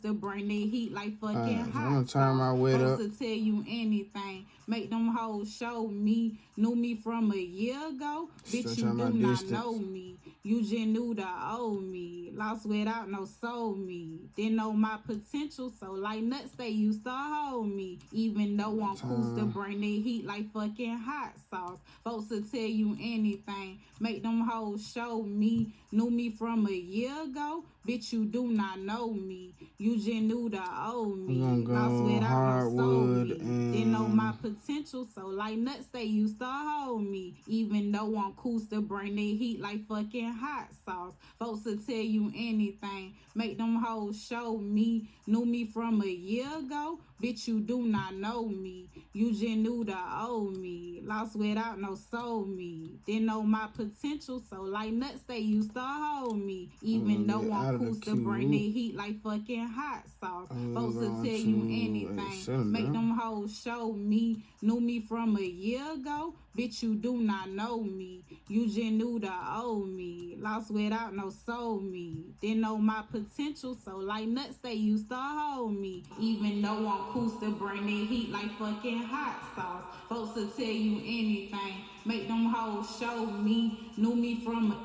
to bring that heat like fucking hot. I'm gonna turn my weight up. Supposed to tell you anything. Make them hoes show me. Knew me from a year ago. Bitch, you do not know me. You just knew the old me. Lost without no soul me. Didn't know my potential, so like nuts they used to hold me. Even though I'm cool to bring that heat like fucking hot sauce. Supposed to tell you anything. Make them hoes show me. Knew me from a year ago. Bitch, you do not know me. You just knew the old me. Lost without no soul me. Didn't know my potential, so like nuts they used to hold me. Even though I'm cool to bring that heat like fucking hot sauce. Folks to tell you anything. Make them hoes show me. Knew me from a year ago. Bitch, you do not know me. You just knew the old me. Lost without no soul me. Didn't know my potential, so like nuts they used to hold me. Even though I'm cool to bring that heat like fucking hot sauce. Folks to tell you anything. Make them hoes show me. Knew me from a year ago. Bitch, you do not know me. You just knew the old me. Lost without no soul me. Didn't know my potential, so like nuts they used to hold me. Even though I'm cool to bring that heat like fucking hot sauce. Folks to tell you anything. Make them hoes show me. Knew me from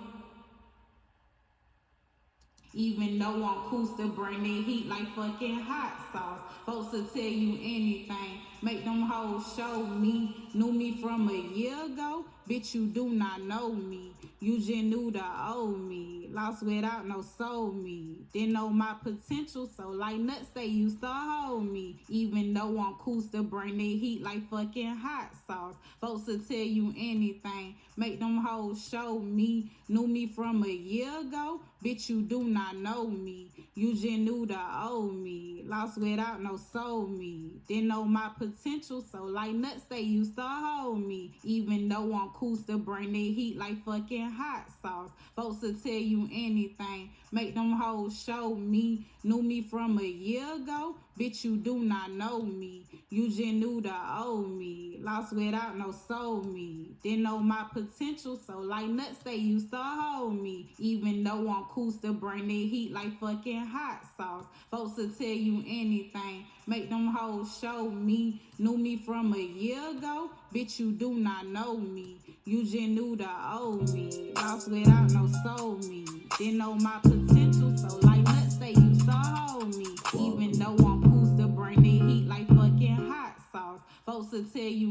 even though I'm cool to bring that heat like fucking hot sauce. Folks to tell you anything. Make them hoes show me. Knew me from a year ago. Bitch, you do not know me. You just knew the old me. Lost without no soul me. Didn't know my potential, so like nuts they used to hold me. Even though I'm cool to bring that heat like fucking hot sauce. Folks to tell you anything. Make them hoes show me. Knew me from a year ago. Bitch, you do not know me. You just knew the old me. Lost without no soul me. Didn't know my potential, so like nuts they used to hold me. Even though I'm cool to bring that heat like fucking hot sauce. Folks to tell you anything. Make them hoes show me. Knew me from a year ago. Bitch, you do not know me. You just knew the old me. Lost without no soul me. Didn't know my potential, so like nuts they used to hold me. Even though I'm cool to bring that heat like fucking hot sauce. Folks to tell you anything. Make them hoes show me. Knew me from a year ago. Bitch, you do not know me. You just knew the old me. Lost without no soul me. Didn't know my potential, so like nuts they used to hold me. Even though I'm cool to bring that heat like fucking hot sauce. Folks to tell you